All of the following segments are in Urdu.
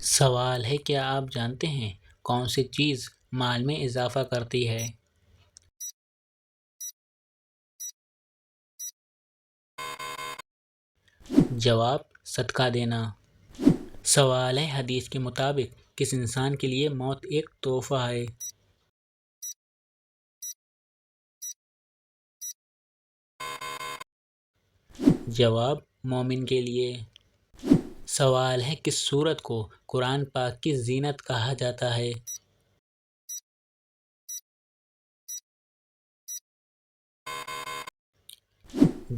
سوال ہے کیا آپ جانتے ہیں کون سی چیز مال میں اضافہ کرتی ہے؟ جواب صدقہ دینا۔ سوال ہے حدیث کے مطابق کس انسان کے لیے موت ایک تحفہ ہے؟ جواب مومن کے لیے۔ سوال ہے کس سورت کو قرآن پاک کی زینت کہا جاتا ہے؟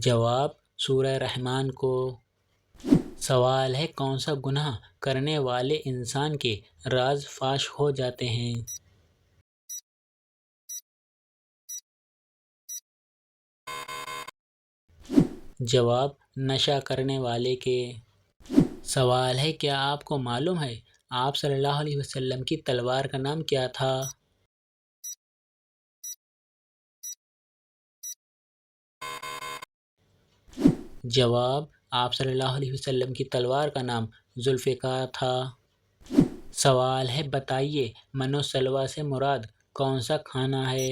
جواب سورہ رحمان کو۔ سوال ہے کون سا گناہ کرنے والے انسان کے راز فاش ہو جاتے ہیں؟ جواب نشہ کرنے والے کے۔ سوال ہے کیا آپ کو معلوم ہے آپ صلی اللہ علیہ وسلم کی تلوار کا نام کیا تھا؟ جواب آپ صلی اللہ علیہ وسلم کی تلوار کا نام ذوالفقار تھا۔ سوال ہے بتائیے من و سلویٰ سے مراد کون سا کھانا ہے؟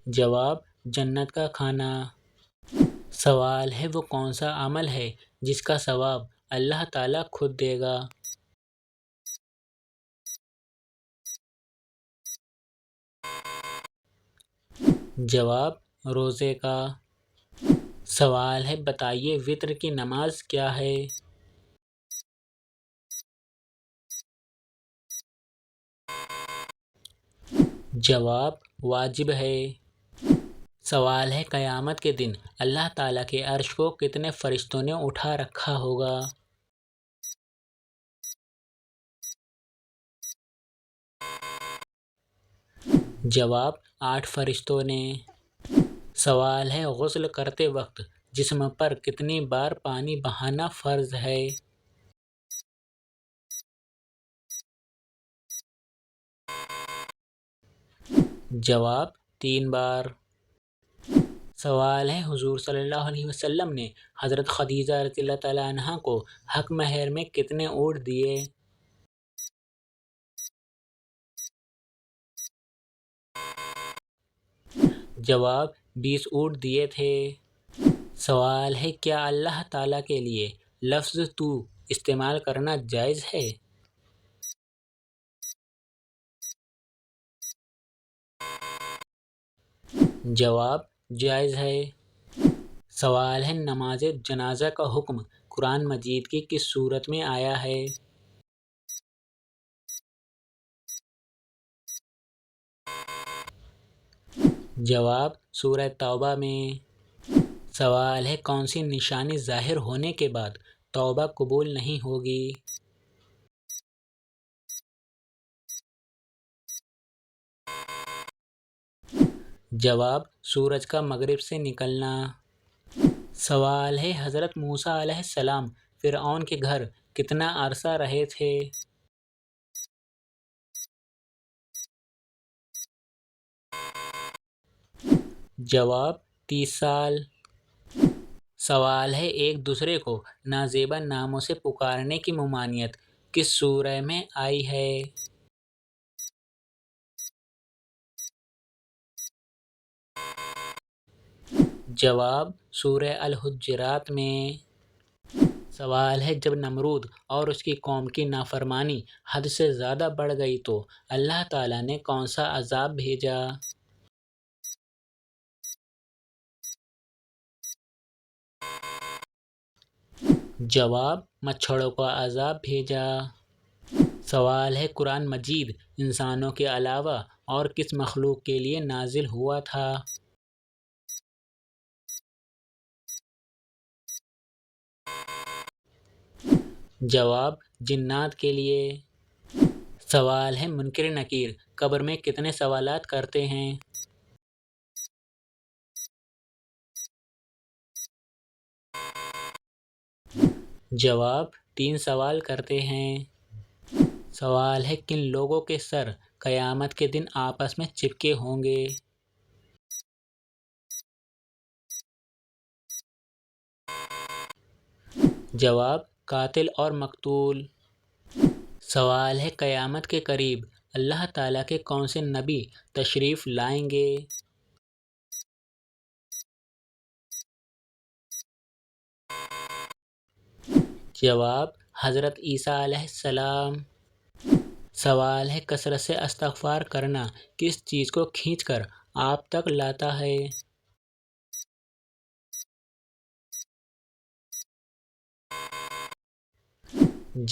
جواب جنت کا کھانا۔ سوال ہے وہ کون سا عمل ہے جس کا ثواب اللہ تعالیٰ خود دے گا؟ جواب روزے کا۔ سوال ہے بتائیے وتر کی نماز کیا ہے؟ جواب واجب ہے۔ سوال ہے قیامت کے دن اللہ تعالیٰ کے عرش کو کتنے فرشتوں نے اٹھا رکھا ہوگا؟ جواب 8 فرشتوں نے۔ سوال ہے غسل کرتے وقت جسم پر کتنی بار پانی بہانا فرض ہے؟ جواب 3 بار۔ سوال ہے حضور صلی اللہ علیہ وسلم نے حضرت خدیجہ رضی اللہ تعالیٰ عنہا کو حق مہر میں کتنے اونٹ دیے؟ جواب 20 اونٹ دیے تھے۔ سوال ہے کیا اللہ تعالیٰ کے لیے لفظ تو استعمال کرنا جائز ہے؟ جواب جائز ہے۔ سوال ہے نماز جنازہ کا حکم قرآن مجید کی کس سورت میں آیا ہے؟ جواب سورہ توبہ میں۔ سوال ہے کون سی نشانی ظاہر ہونے کے بعد توبہ قبول نہیں ہوگی؟ جواب سورج کا مغرب سے نکلنا۔ سوال ہے حضرت موسیٰ علیہ السلام فرعون کے گھر کتنا عرصہ رہے تھے؟ جواب 30 سال۔ سوال ہے ایک دوسرے کو نازیبا ناموں سے پکارنے کی ممانعت کس سورہ میں آئی ہے؟ جواب سورہ الحجرات میں۔ سوال ہے جب نمرود اور اس کی قوم کی نافرمانی حد سے زیادہ بڑھ گئی تو اللہ تعالیٰ نے کون سا عذاب بھیجا؟ جواب مچھروں کا عذاب بھیجا۔ سوال ہے قرآن مجید انسانوں کے علاوہ اور کس مخلوق کے لیے نازل ہوا تھا؟ جواب جنات کے لیے۔ سوال ہے منکر نکیر قبر میں کتنے سوالات کرتے ہیں؟ جواب 3 سوال کرتے ہیں۔ سوال ہے کن لوگوں کے سر قیامت کے دن آپس میں چپکے ہوں گے؟ جواب قاتل اور مقتول۔ سوال ہے قیامت کے قریب اللہ تعالیٰ کے کون سے نبی تشریف لائیں گے؟ جواب حضرت عیسیٰ علیہ السلام۔ سوال ہے کثرت سے استغفار کرنا کس چیز کو کھینچ کر آپ تک لاتا ہے؟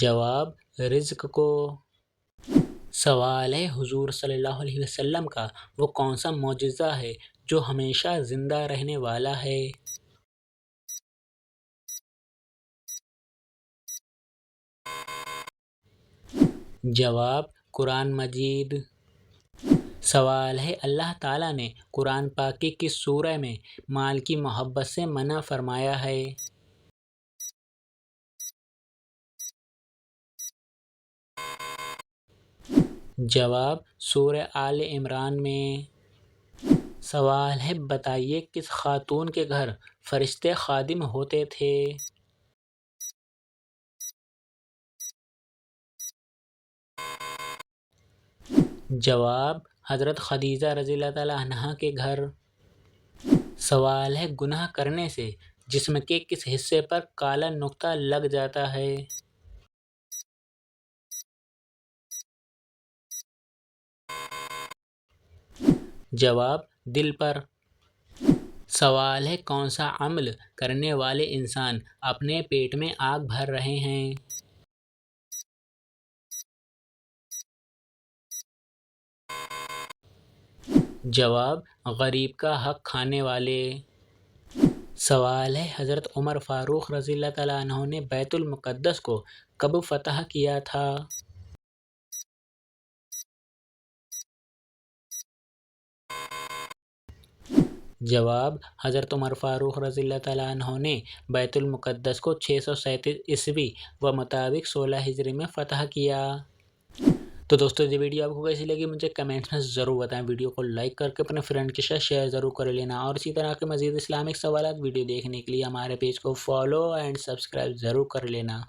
جواب رزق کو۔ سوال ہے حضور صلی اللہ علیہ وسلم کا وہ کون سا معجزہ ہے جو ہمیشہ زندہ رہنے والا ہے؟ جواب قرآن مجید۔ سوال ہے اللہ تعالیٰ نے قرآن پاک کی کس سورہ میں مال کی محبت سے منع فرمایا ہے؟ جواب سورہ آل عمران میں۔ سوال ہے بتائیے کس خاتون کے گھر فرشتے خادم ہوتے تھے؟ جواب حضرت خدیجہ رضی اللہ تعالیٰ عنہا کے گھر۔ سوال ہے گناہ کرنے سے جسم کے کس حصے پر کالا نقطہ لگ جاتا ہے؟ جواب دل پر۔ سوال ہے کون سا عمل کرنے والے انسان اپنے پیٹ میں آگ بھر رہے ہیں؟ جواب غریب کا حق کھانے والے۔ سوال ہے حضرت عمر فاروق رضی اللہ تعالیٰ عنہ نے بیت المقدس کو کب فتح کیا تھا؟ جواب حضرت عمر فاروق رضی اللہ تعالیٰ عنہ نے بیت المقدس کو 637 عیسوی و مطابق 16 ہجری میں فتح کیا۔ تو دوستو یہ ویڈیو آپ کو کیسی لگی مجھے کمنٹس میں ضرور بتائیں۔ ویڈیو کو لائک کر کے اپنے فرینڈ کے ساتھ شیئر ضرور کر لینا، اور اسی طرح کے مزید اسلامک سوالات ویڈیو دیکھنے کے لیے ہمارے پیج کو فالو اینڈ سبسکرائب ضرور کر لینا۔